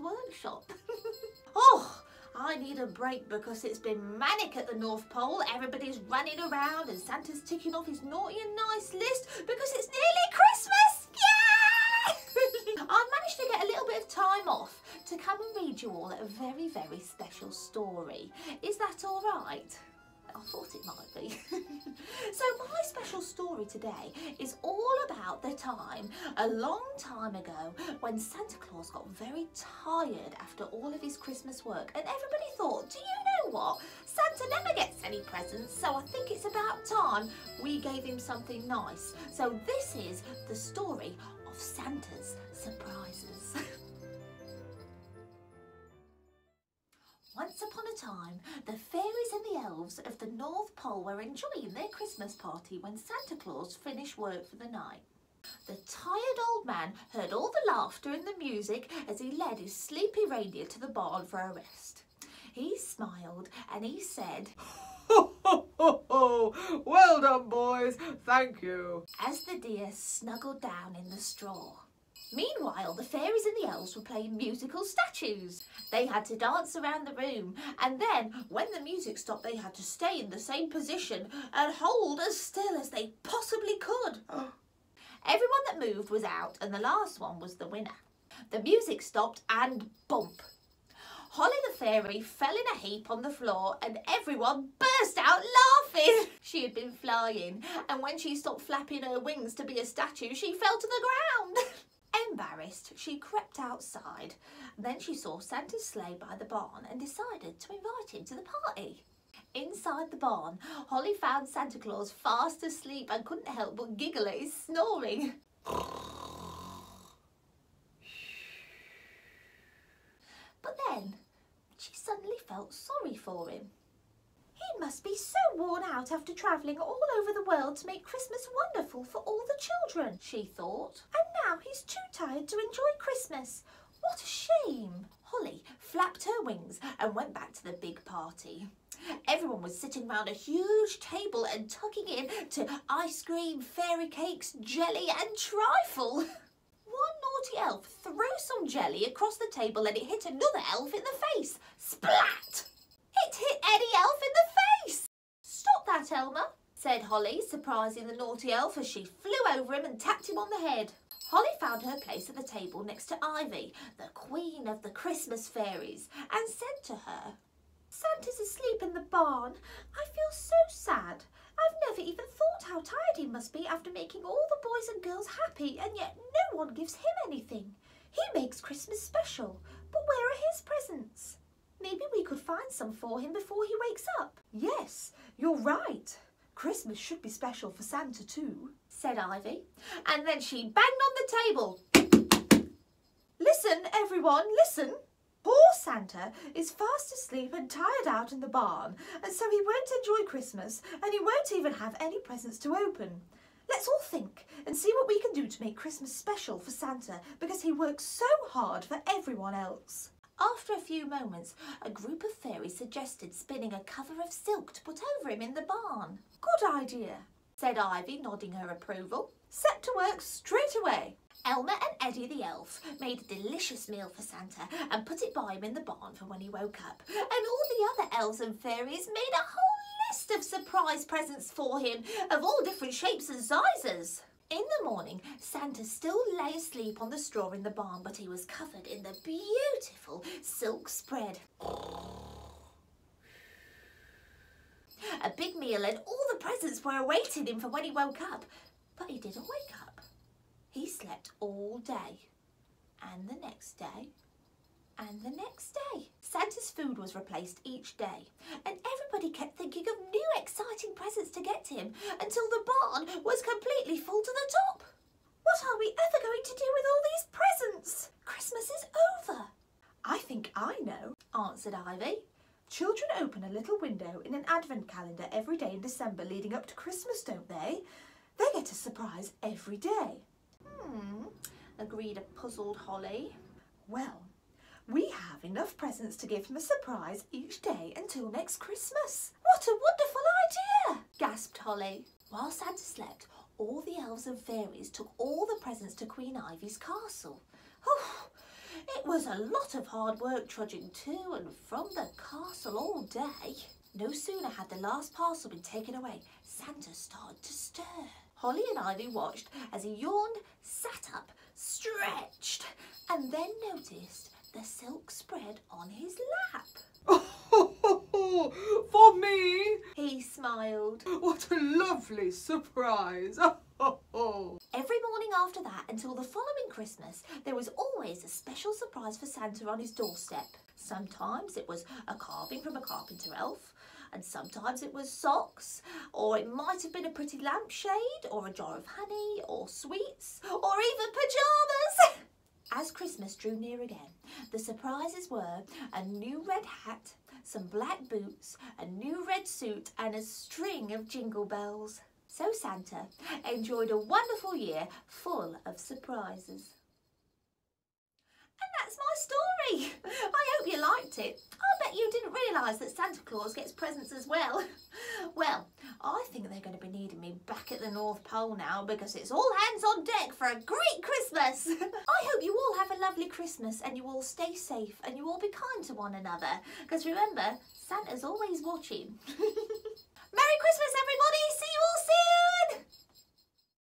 workshop. Oh, I need a break because it's been manic at the North Pole. Everybody's running around and Santa's ticking off his naughty and nice list because it's nearly Christmas. Yay! I've managed to get a little bit of time off to come and read you all a very, very special story. Is that all right? I thought it might be. So my special story today is all about the time, a long time ago, when Santa Claus got very tired after all of his Christmas work and everybody thought, do you know what? Santa never gets any presents, so I think it's about time we gave him something nice. So this is the story of Santa's surprises. Once upon a time, the fairies and the elves of the North Pole were enjoying their Christmas party when Santa Claus finished work for the night. The tired old man heard all the laughter and the music as he led his sleepy reindeer to the barn for a rest. He smiled and he said, "Ho, ho, ho, ho! Well done, boys, thank you," as the deer snuggled down in the straw. Meanwhile, the fairies and the elves were playing musical statues. They had to dance around the room, and then, when the music stopped, they had to stay in the same position and hold as still as they possibly could. Everyone that moved was out, and the last one was the winner. The music stopped, and bump! Holly the fairy fell in a heap on the floor, and everyone burst out laughing. She had been flying, and when she stopped flapping her wings to be a statue, she fell to the ground. Embarrassed, she crept outside. Then she saw Santa's sleigh by the barn and decided to invite him to the party. Inside the barn, Holly found Santa Claus fast asleep and couldn't help but giggle at his snoring. But then, she suddenly felt sorry for him. He must be so worn out after travelling all over the world to make Christmas wonderful for all the children, she thought. And now he's too tired to enjoy Christmas. What a shame. Holly flapped her wings and went back to the big party. Everyone was sitting round a huge table and tucking in to ice cream, fairy cakes, jelly and trifle. One naughty elf threw some jelly across the table and it hit another elf in the face. Splat! It hit Eddie Elf in the face! Stop that, Elmer, said Holly, surprising the naughty elf as she flew over him and tapped him on the head. Holly found her place at the table next to Ivy, the queen of the Christmas fairies, and said to her, Santa's asleep in the barn. I feel so sad. I've never even thought how tired he must be after making all the boys and girls happy, and yet no one gives him anything. He makes Christmas special, but where are his presents? Maybe we could find some for him before he wakes up. Yes, you're right. Christmas should be special for Santa too, said Ivy, and then she banged on the table. Listen, everyone, listen. Poor Santa is fast asleep and tired out in the barn, and so he won't enjoy Christmas, and he won't even have any presents to open. Let's all think and see what we can do to make Christmas special for Santa, because he works so hard for everyone else. After a few moments, a group of fairies suggested spinning a cover of silk to put over him in the barn. Good idea, said Ivy, nodding her approval. Set to work straight away. Elmer and Eddie the elf made a delicious meal for Santa and put it by him in the barn for when he woke up. And all the other elves and fairies made a whole list of surprise presents for him of all different shapes and sizes. In the morning, Santa still lay asleep on the straw in the barn, but he was covered in the beautiful silk spread. A big meal and all the presents were awaiting him for when he woke up. But he didn't wake up. He slept all day, and the next day, and the next day. Santa's food was replaced each day, and everybody kept thinking of new exciting presents to get him until the barn was completely full to the top. What are we ever going to do with all these presents? Christmas is over. I think I know, answered Ivy. Children open a little window in an advent calendar every day in December leading up to Christmas, don't they? They get a surprise every day. Agreed a puzzled Holly. Well, we have enough presents to give him a surprise each day until next Christmas. What a wonderful idea, gasped Holly. While Santa slept, all the elves and fairies took all the presents to Queen Ivy's castle. It was a lot of hard work trudging to and from the castle all day. No sooner had the last parcel been taken away, Santa started to stir. Holly and Ivy watched as he yawned, sat up, stretched, and then noticed the silk spread on his lap. For me? He smiled. What a lovely surprise. Every morning after that, until the following Christmas, there was always a special surprise for Santa on his doorstep. Sometimes it was a carving from a carpenter elf, and sometimes it was socks, or it might have been a pretty lampshade, or a jar of honey, or sweets, or even pyjamas. As Christmas drew near again, the surprises were a new red hat, some black boots, a new red suit, and a string of jingle bells. So Santa enjoyed a wonderful year full of surprises. And that's my story. I hope you liked it. I bet you didn't realise that Santa Claus gets presents as well. Well, I think they're going to be needing me back at the North Pole now because it's all hands on deck for a great Christmas. I hope you all have a lovely Christmas and you all stay safe and you all be kind to one another. Because remember, Santa's always watching. Merry Christmas, everyone!